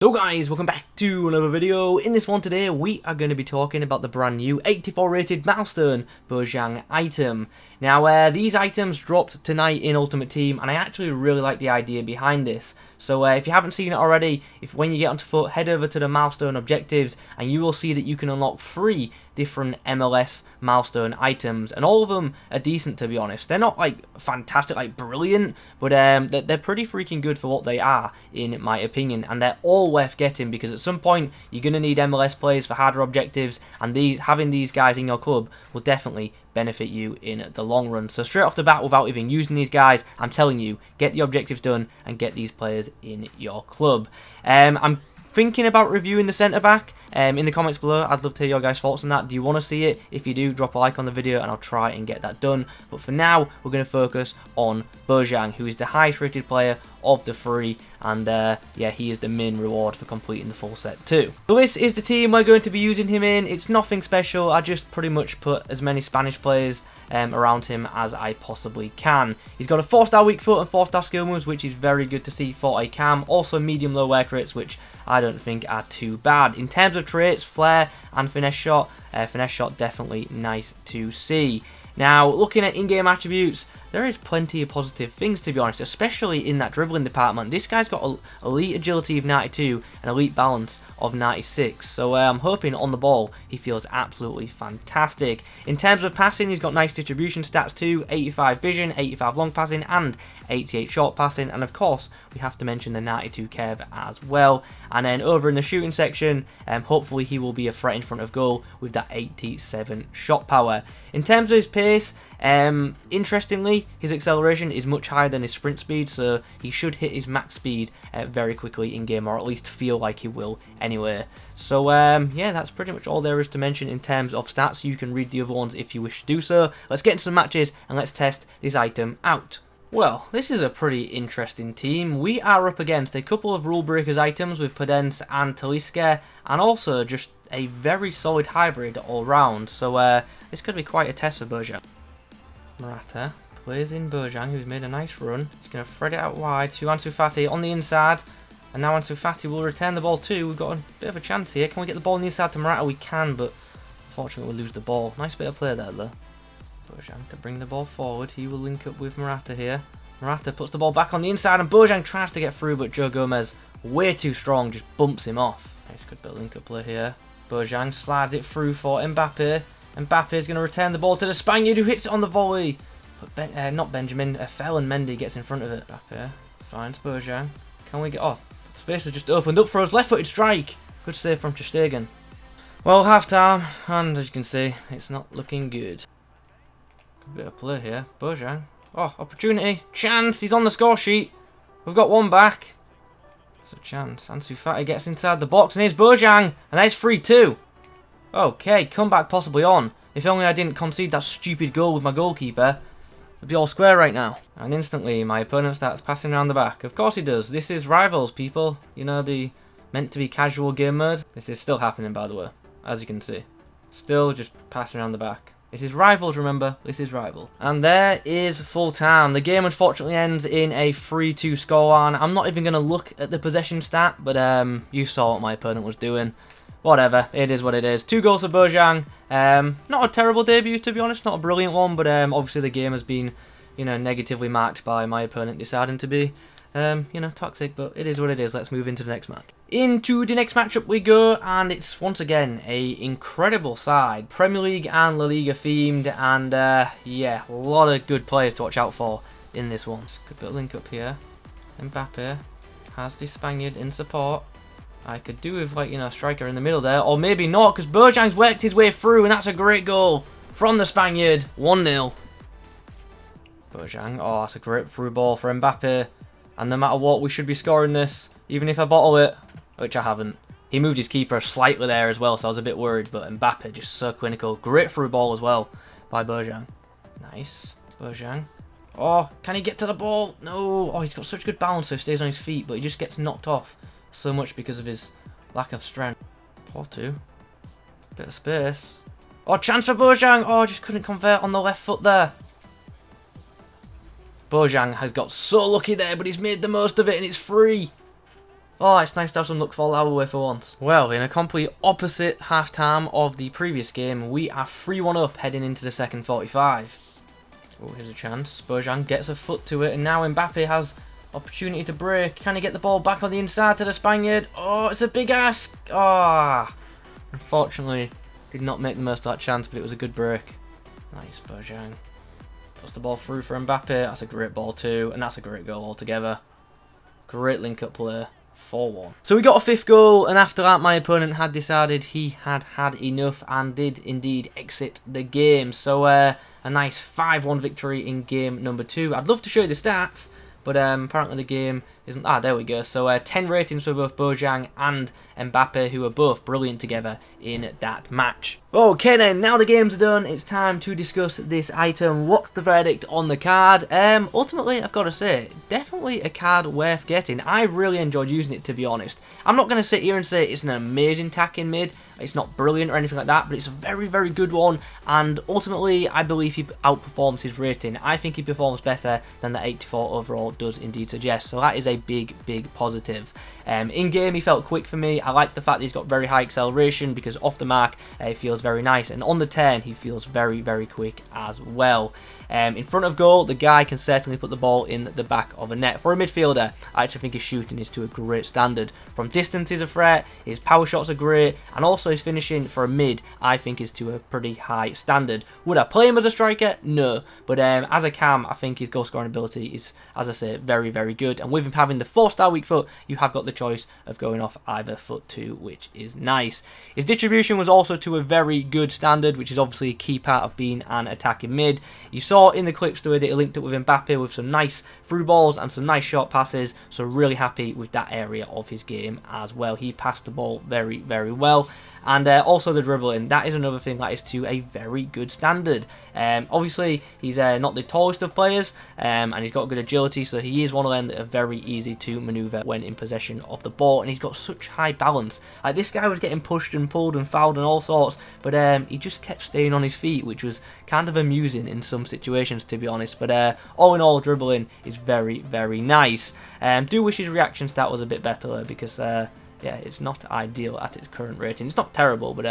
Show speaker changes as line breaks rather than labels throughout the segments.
So guys, welcome back to another video. In this one today, we are going to be talking about the brand new 84 rated Milestone Bojan item. Now, these items dropped tonight in Ultimate Team, and I actually really like the idea behind this. So if you haven't seen it already, when you get onto foot, head over to the Milestone objectives, and you will see that you can unlock 3 different MLS milestone items, and all of them are decent, to be honest. They're not like fantastic, like brilliant, but they're pretty freaking good for what they are, in my opinion, and they're all worth getting because at some point you're going to need MLS players for harder objectives, and having these guys in your club will definitely benefit you in the long run. So straight off the bat, without even using these guys, I'm telling you, get the objectives done and get these players in your club. I'm thinking about reviewing the centre back. In the comments below, I'd love to hear your guys' thoughts on that. Do you want to see it? If you do, drop a like on the video and I'll try and get that done. But for now, we're going to focus on Bojan, who is the highest rated player of the 3, and yeah, he is the main reward for completing the full set too. So this is the team we're going to be using him in. It's nothing special. I just pretty much put as many Spanish players around him as I possibly can. He's got a 4-star weak foot and 4-star skill moves, which is very good to see for a cam. Also medium low work rates, which I don't think are too bad. In terms of traits, flair and finesse shot definitely nice to see. Now, looking at in-game attributes, there is plenty of positive things, to be honest, especially in that dribbling department. This guy's got elite agility of 92 and elite balance of 96, so I'm hoping on the ball he feels absolutely fantastic. In terms of passing, he's got nice distribution stats too, 85 vision, 85 long passing, and 88 short passing, and of course we have to mention the 92 curve as well. And then over in the shooting section, hopefully he will be a threat in front of goal with that 87 shot power. In terms of his pace, interestingly, his acceleration is much higher than his sprint speed, so he should hit his max speed very quickly in game, or at least feel like he will anyway. So yeah, that's pretty much all there is to mention in terms of stats. You can read the other ones if you wish to do so. Let's get into some matches and let's test this item out. Well, this is a pretty interesting team. We are up against a couple of rule breakers items with Podence and Talisca, and also just a very solid hybrid all round. So this could be quite a test for Bojan. Morata plays in Bojan, who's made a nice run. He's going to thread it out wide to Ansu Fati on the inside, and now Ansu Fati will return the ball too. We've got a bit of a chance here. Can we get the ball on the inside to Morata? We can, but unfortunately we'll lose the ball. Nice bit of play there though. Bojan to bring the ball forward. He will link up with Morata here. Morata puts the ball back on the inside, and Bojan tries to get through, but Joe Gomez, way too strong, just bumps him off. Nice good bit of link up play here. Bojan slides it through for Mbappe. Mbappe is going to return the ball to the Spaniard, who hits it on the volley. But not Benjamin, Felix Mendy gets in front of it. Mbappe finds Bojan. Can we get... Oh, space has just opened up for us. Left-footed strike. Good save from ter Stegen. Well, half-time, and as you can see, it's not looking good. A bit of play here. Bojan. Oh, opportunity. Chance. He's on the score sheet. We've got one back. There's a chance. Ansu Fati gets inside the box, and here's Bojan. And there's 3-2. Okay, comeback possibly on. If only I didn't concede that stupid goal with my goalkeeper, it'd be all square right now. And instantly, my opponent starts passing around the back. Of course he does. This is Rivals, people. You know, the meant to be casual game mode. This is still happening, by the way, as you can see. Still just passing around the back. This is Rivals, remember? This is Rival. And there is full time. The game unfortunately ends in a 3-2 scoreline. I'm not even going to look at the possession stat, but you saw what my opponent was doing. Whatever, it is what it is. 2 goals for Bojan. Not a terrible debut, to be honest. Not a brilliant one, but obviously the game has been, you know, negatively marked by my opponent deciding to be, you know, toxic. But it is what it is. Let's move into the next match. Into the next matchup we go, and it's once again a incredible side, Premier League and La Liga themed, and yeah, a lot of good players to watch out for in this one. Good bit of link up here. Mbappe has the Spaniard in support. I could do with, like, you know, a striker in the middle there, or maybe not, because Bojan's worked his way through, and that's a great goal from the Spaniard. 1-0. Bojan, oh, that's a great through ball for Mbappe, and no matter what, we should be scoring this, even if I bottle it. Which I haven't. He moved his keeper slightly there as well, so I was a bit worried. But Mbappe just so clinical. Great through ball as well by Bojan. Nice. Bojan. Oh, can he get to the ball? No. Oh, he's got such good balance so he stays on his feet, but he just gets knocked off so much because of his lack of strength. Porto. Bit of space. Oh, chance for Bojan. Oh, just couldn't convert on the left foot there. Bojan has got so lucky there, but he's made the most of it and it's free. Oh, it's nice to have some luck fall our way for once. Well, in a complete opposite half-time of the previous game, we are 3-1 up heading into the second 45. Oh, here's a chance. Bojan gets a foot to it, and now Mbappe has opportunity to break. Can he get the ball back on the inside to the Spaniard? Oh, it's a big ask. Ah, unfortunately, did not make the most of that chance, but it was a good break. Nice, Bojan. Puts the ball through for Mbappe. That's a great ball too, and that's a great goal altogether. Great link-up play. 4-1. So we got a fifth goal, and after that my opponent had decided he had had enough and did indeed exit the game. So a nice 5-1 victory in game number 2. I'd love to show you the stats, but apparently the game isn't... Ah, there we go. So 10 ratings for both Bojan and Mbappe, who are both brilliant together in that match. Okay then, now the games are done, it's time to discuss this item. What's the verdict on the card? Ultimately, I've got to say, definitely a card worth getting. I really enjoyed using it, to be honest. I'm not going to sit here and say it's an amazing tack-in mid. It's not brilliant or anything like that, but it's a very, very good one. And ultimately, I believe he outperforms his rating. I think he performs better than the 84 overall does indeed suggest. So that is a big, big positive. In-game, he felt quick for me. I like the fact that he's got very high acceleration because off the mark, he feels very nice. And on the turn, he feels very, very quick as well. In front of goal, the guy can certainly put the ball in the back of a net. For a midfielder, I actually think his shooting is to a great standard. From distance, he's a threat. His power shots are great. And also his finishing for a mid, I think, is to a pretty high standard. Would I play him as a striker? No. But as a cam, I think his goal scoring ability is, as I say, very, very good. And with him having the 4-star weak foot, you have got the choice of going off either foot too, which is nice. His distribution was also to a very good standard, which is obviously a key part of being an attacking mid. You saw in the clips the way that he linked up with Mbappe with some nice through balls and some nice short passes, so really happy with that area of his game as well. He passed the ball very, very well. And also the dribbling, that is another thing that is to a very good standard. Obviously, he's not the tallest of players, and he's got good agility, so he is one of them that are very easy to manoeuvre when in possession of the ball, and he's got such high balance. Like, this guy was getting pushed and pulled and fouled and all sorts, but he just kept staying on his feet, which was kind of amusing in some situations, to be honest. But all in all, dribbling is very, very nice. Do wish his reaction stat was a bit better, because... yeah, it's not ideal at its current rating. It's not terrible, but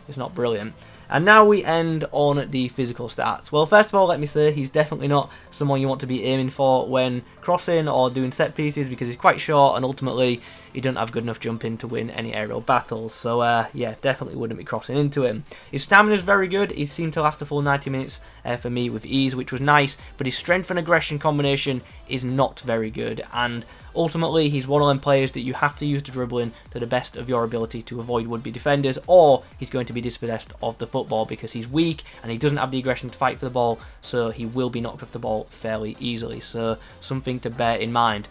it's not brilliant. And now we end on the physical stats. Well, first of all, let me say he's definitely not someone you want to be aiming for when crossing or doing set pieces, because he's quite short and ultimately he doesn't have good enough jumping to win any aerial battles. So yeah, definitely wouldn't be crossing into him. His stamina is very good. He seemed to last a full 90 minutes for me with ease, which was nice, but his strength and aggression combination is not very good, and ultimately he's one of them players that you have to use the dribbling to the best of your ability to avoid would-be defenders, or he's going to be dispossessed of the football because he's weak and he doesn't have the aggression to fight for the ball, so he will be knocked off the ball fairly easily. So something to bear in mind.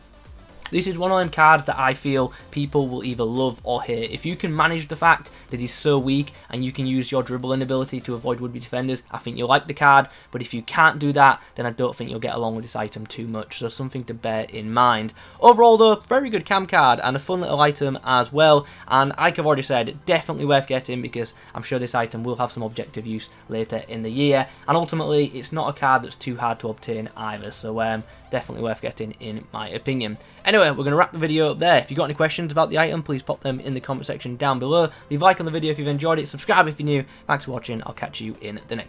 This is one of them cards that I feel people will either love or hate. If you can manage the fact that he's so weak and you can use your dribbling ability to avoid would-be defenders, I think you'll like the card. But if you can't do that, then I don't think you'll get along with this item too much. So something to bear in mind. Overall though, very good cam card and a fun little item as well. And like I've already said, definitely worth getting because I'm sure this item will have some objective use later in the year. And ultimately, it's not a card that's too hard to obtain either. So definitely worth getting in my opinion. Anyway, we're going to wrap the video up there. If you've got any questions about the item, please pop them in the comment section down below. Leave a like on the video if you've enjoyed it. Subscribe if you're new. Thanks for watching. I'll catch you in the next